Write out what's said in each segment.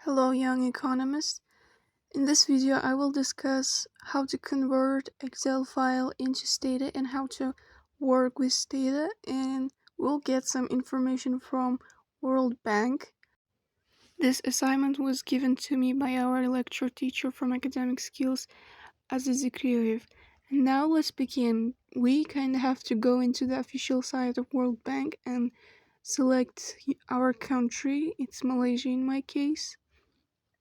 Hello, young economist. In this video, I will discuss how to convert Excel file into Stata and how to work with Stata, and we'll get some information from World Bank. This assignment was given to me by our lecture teacher from Academic Skills, Aziz Zikriyoyev. And now let's begin. We kind of have to go into the official site of World Bank and select our country. It's Malaysia in my case.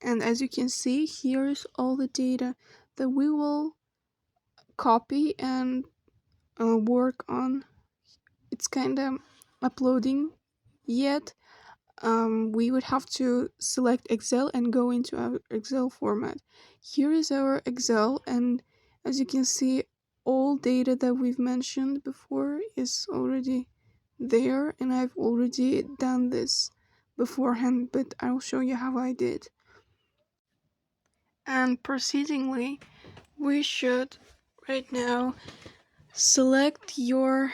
And as you can see, here's all the data that we will copy and work on. It's kind of uploading yet. We would have to select Excel and go into our Excel format. Here is our Excel, and as you can see, all data that we've mentioned before is already there, and I've already done this beforehand, but I'll show you how I did. And proceedingly, we should right now select your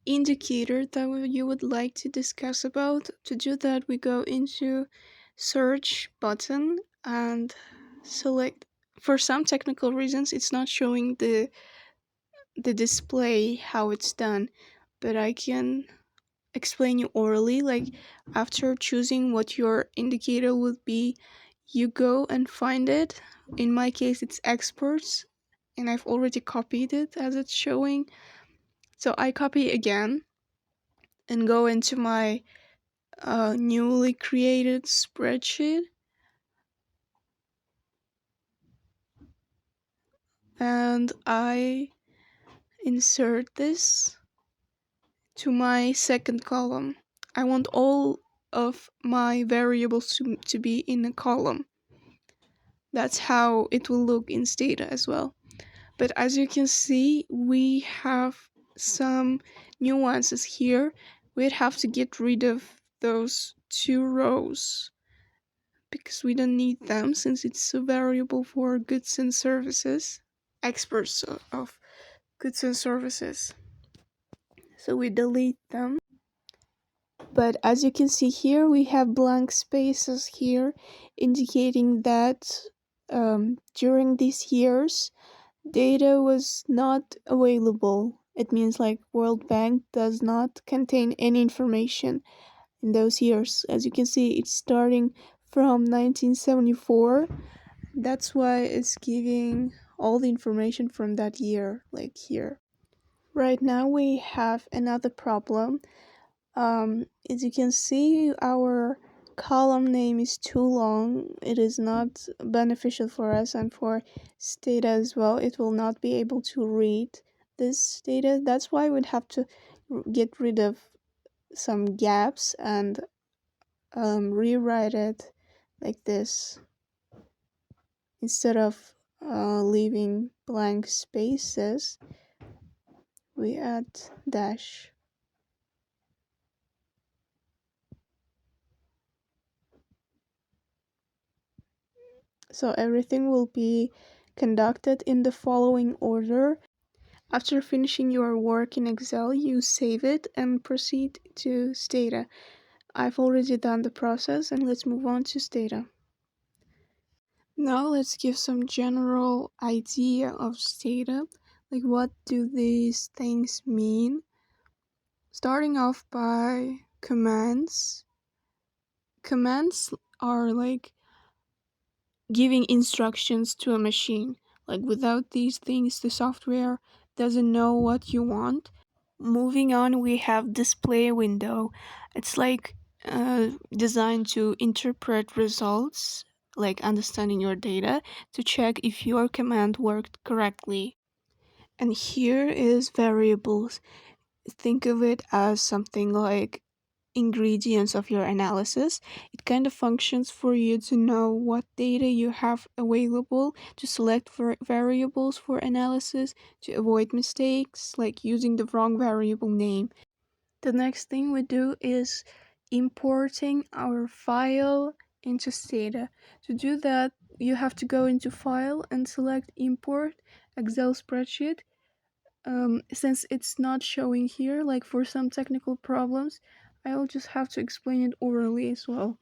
indicator that you would like to discuss about. To do that, we go into search button and select. For some technical reasons, it's not showing the display how it's done, but I can explain you orally. Like, after choosing what your indicator would be, you go and find it. In my case, it's exports, and I've already copied it as it's showing. So I copy again and go into my newly created spreadsheet, and I insert this to my second column. I want all of my variables to be in a column. That's how it will look in Stata as well. But as you can see, we have some nuances here. We'd have to get rid of those two rows because we don't need them, since it's a variable for goods and services, experts of goods and services. So we delete them. But as you can see here, we have blank spaces here, indicating that during these years, data was not available. It means like World Bank does not contain any information in those years. As you can see, it's starting from 1974. That's why it's giving all the information from that year, like here. Right now we have another problem. As you can see, our column name is too long. It is not beneficial for us, and for Stata as well. It will not be able to read this data. That's why we'd have to get rid of some gaps and rewrite it like this instead of leaving blank spaces. We add dash. So everything will be conducted in the following order. After finishing your work in Excel, you save it and proceed to Stata. I've already done the process, and let's move on to Stata. Now let's give some general idea of Stata. Like, what do these things mean? Starting off by commands. Commands are like giving instructions to a machine. Like, without these things, the software doesn't know what you want. Moving on, we have display window. It's like designed to interpret results, like understanding your data, to check if your command worked correctly. And here is variables. Think of it as something like ingredients of your analysis. It kind of functions for you to know what data you have available, to select for variables for analysis, to avoid mistakes like using the wrong variable name. The next thing we do is importing our file into Stata. To do that, you have to go into File and select Import Excel Spreadsheet. Since it's not showing here, like for some technical problems, I'll just have to explain it orally as well.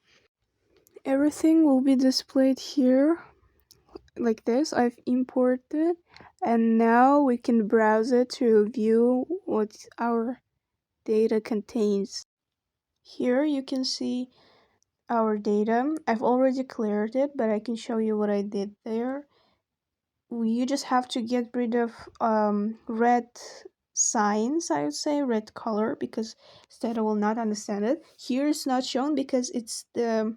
Everything will be displayed here like this. I've imported, and now we can browse it to view what our data contains. Here you can see our data. I've already cleared it, but I can show you what I did there. You just have to get rid of red signs, I would say, red color, because Stata will not understand it. Here it's not shown because it's the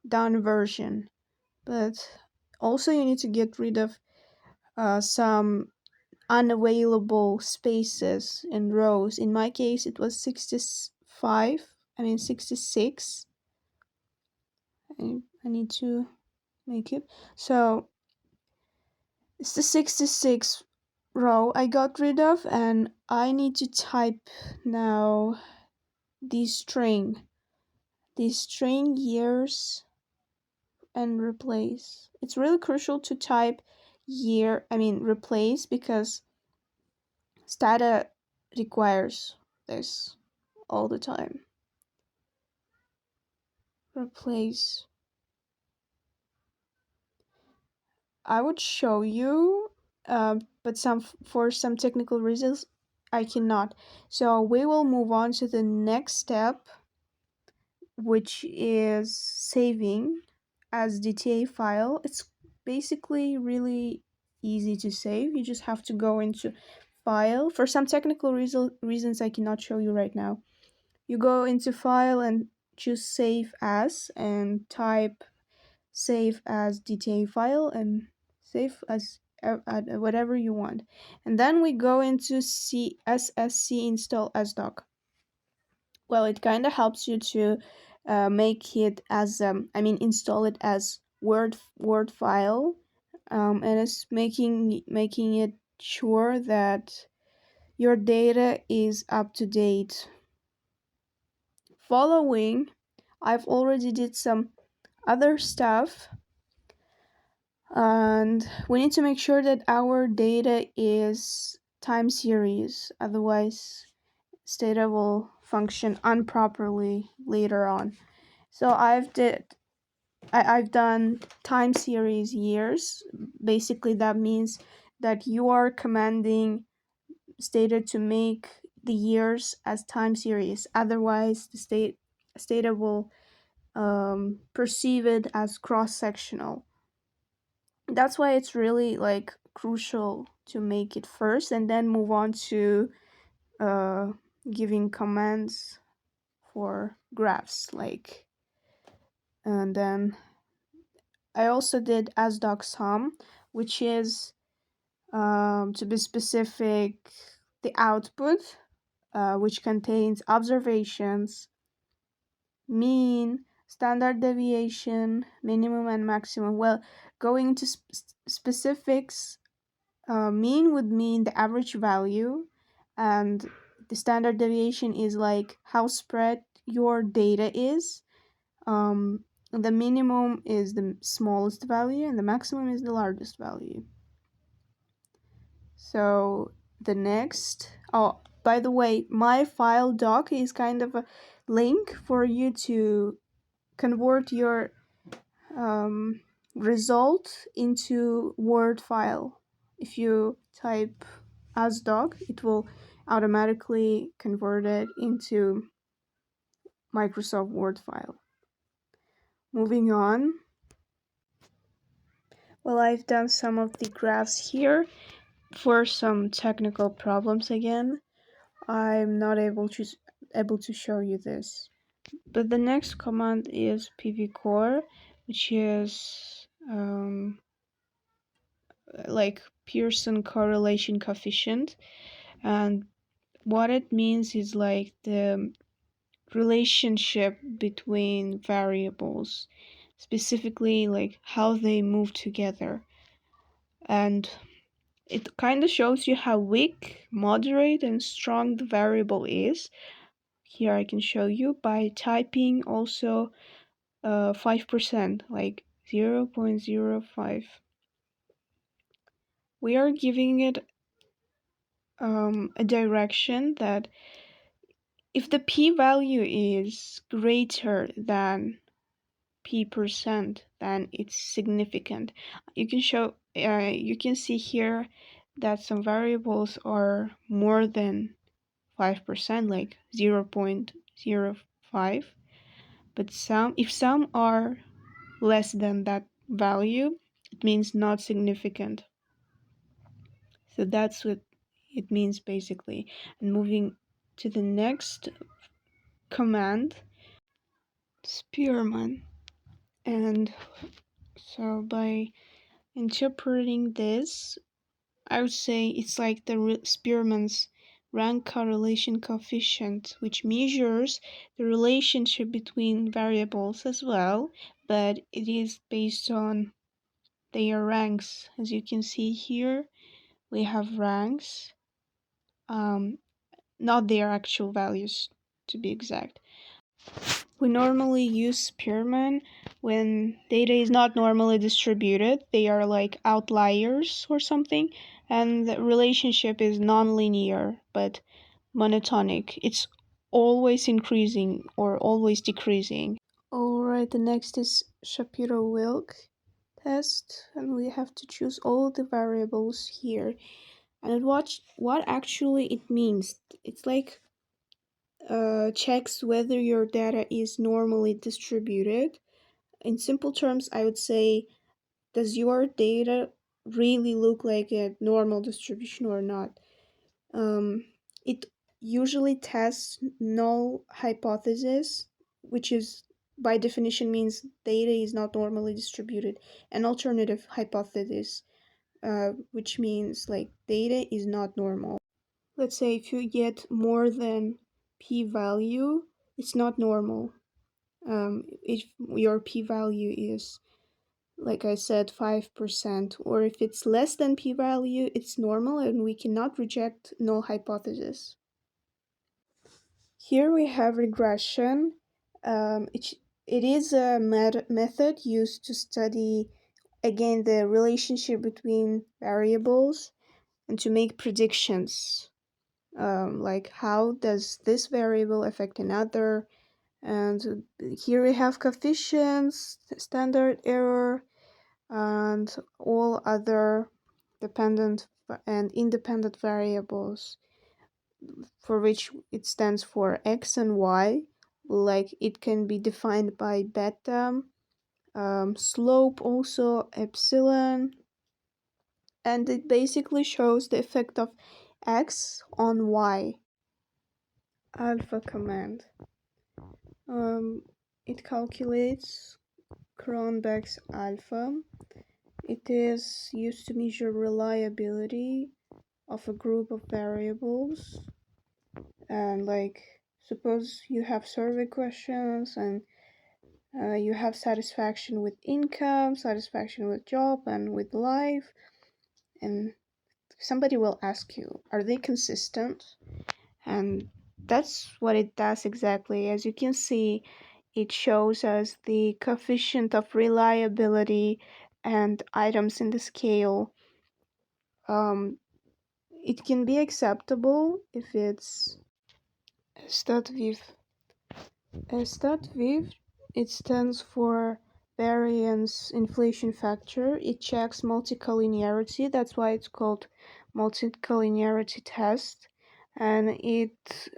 done version, but also you need to get rid of some unavailable spaces in rows. In my case it was 66. I need to make it so it's the 66 row I got rid of, and I need to type now the string years and replace. It's really crucial to type replace, because Stata requires this all the time. Replace. I would show you, but for some technical reasons I cannot. So we will move on to the next step, which is saving as DTA file. It's basically really easy to save. You just have to go into file. For some technical reasons I cannot show you right now. You go into file and choose save as, and type save as DTA file and save as whatever you want. And then we go into CSSC install as doc. Well, it kind of helps you to make it as install it as word file, and it's making it sure that your data is up to date. Following, I've already did some other stuff, and we need to make sure that our data is time series, otherwise Stata will function improperly later on. So I've done time series years. Basically that means that you are commanding Stata to make the years as time series, otherwise the Stata will perceive it as cross-sectional. That's why it's really crucial to make it first and then move on to giving commands for graphs, and then I also did asdoc sum, which is to be specific, the output, which contains observations, mean, standard deviation, minimum and maximum. Well, going into specifics, mean would mean the average value, and the standard deviation is like how spread your data is. The minimum is the smallest value and the maximum is the largest value. So the next, oh, by the way, my file doc is kind of a link for you to convert your result into Word file. If you type asdoc, it will automatically convert it into Microsoft Word file. Moving on. Well, I've done some of the graphs here. For some technical problems again, I'm not able to show you this. But the next command is pvcore, which is like Pearson correlation coefficient, and what it means is like the relationship between variables, specifically like how they move together, and it kind of shows you how weak, moderate, and strong the variable is. Here I can show you by typing also 5%, like 0.05. We are giving it a direction that if the p-value is greater than p%, then it's significant. You can see here that some variables are more than 5%, like 0.05, but if some are less than that value, it means not significant. So that's what it means basically. And moving to the next command, Spearman. And so by interpreting this, I would say it's like the Spearman's rank correlation coefficient, which measures the relationship between variables as well, but it is based on their ranks. As you can see here, we have ranks, not their actual values to be exact. We normally use Spearman when data is not normally distributed. They are like outliers or something, and the relationship is non-linear but monotonic. It's always increasing or always decreasing. Alright, the next is Shapiro-Wilk test, and we have to choose all the variables here. And what actually it means. It's like checks whether your data is normally distributed. In simple terms, I would say, does your data really look like a normal distribution or not? It usually tests null hypothesis, which is by definition means data is not normally distributed, and alternative hypothesis, which means like data is not normal. Let's say if you get more than p-value, it's not normal. If your p-value is, like I said, 5%, or if it's less than p-value, it's normal and we cannot reject null hypothesis. Here we have regression. It is a method used to study, again, the relationship between variables and to make predictions. Like how does this variable affect another? And here we have coefficients, standard error, and all other dependent and independent variables, for which it stands for x and y. Like it can be defined by beta, slope also epsilon, and it basically shows the effect of x on y. Alpha command. It calculates Cronbach's alpha. It is used to measure reliability of a group of variables. And like, suppose you have survey questions and you have satisfaction with income, satisfaction with job, and with life, and somebody will ask you, are they consistent? And that's what it does exactly. As you can see, it shows us the coefficient of reliability and items in the scale. It can be acceptable if it's StatViv. StatViv, it stands for variance inflation factor. It checks multicollinearity. That's why it's called multicollinearity test. And it,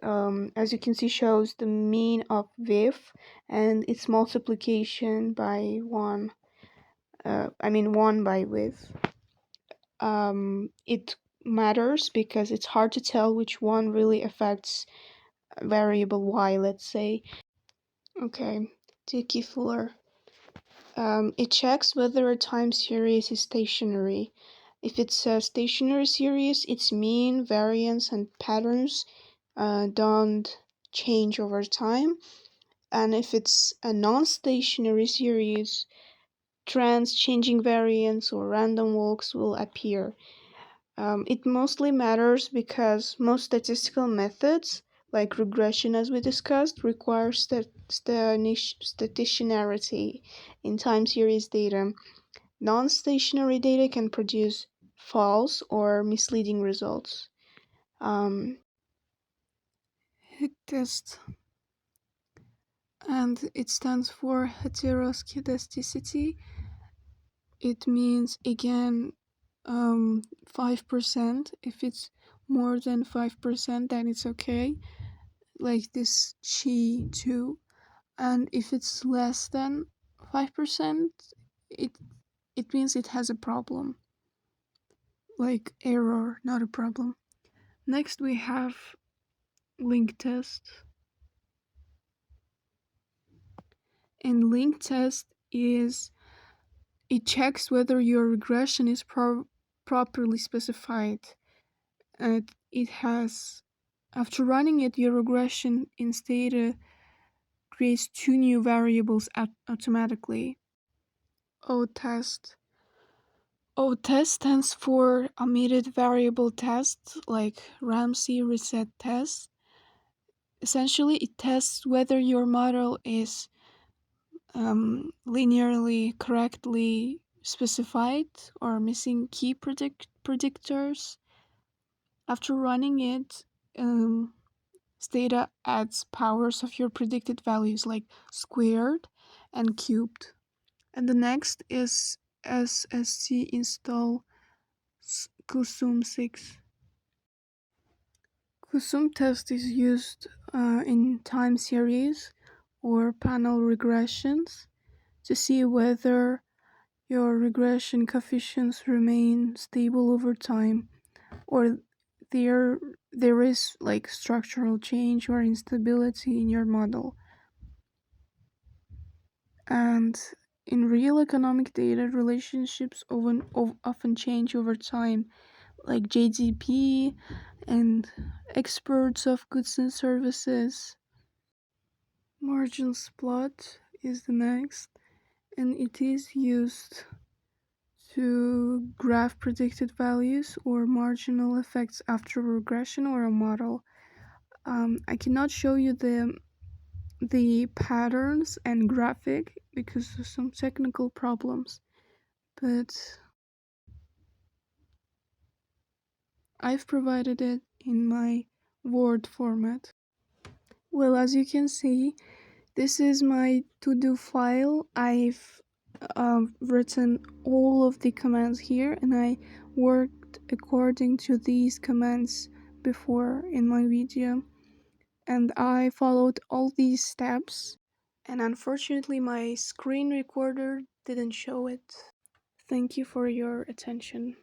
as you can see, shows the mean of VIF and its multiplication by 1. 1 by width. It matters because it's hard to tell which one really affects variable y, let's say. Okay, Dickey Fuller. It checks whether a time series is stationary. If it's a stationary series, its mean, variance, and patterns don't change over time. And if it's a non-stationary series, trends, changing variance, or random walks will appear. It mostly matters because most statistical methods, like regression as we discussed, require stationarity in time series data. Non-stationary data can produce false or misleading results. Test. and it stands for heteroskedasticity. It means again 5%. If it's more than 5%, then it's okay, like this chi 2. And if it's less than 5%, it it means it has a problem, like error, not a problem. Next we have link test. And link test is, it checks whether your regression is properly specified. And it has, after running it, your regression in Stata creates two new variables automatically. O-test. O-test stands for omitted variable test, like Ramsey reset test. Essentially, it tests whether your model is linearly correctly specified or missing key predictors. After running it, Stata adds powers of your predicted values like squared and cubed. And the next is SSC install Kusum 6. Kusum test is used in time series or panel regressions to see whether your regression coefficients remain stable over time, or there is like structural change or instability in your model. And in real economic data, relationships often change over time, like GDP and exports of goods and services. Margins plot is the next, and it is used to graph predicted values or marginal effects after regression or a model. I cannot show you the patterns and graphic because of some technical problems, but I've provided it in my Word format. Well, as you can see, this is my to-do file. I've written all of the commands here, and I worked according to these commands before in my video, and I followed all these steps, and unfortunately my screen recorder didn't show it. Thank you for your attention.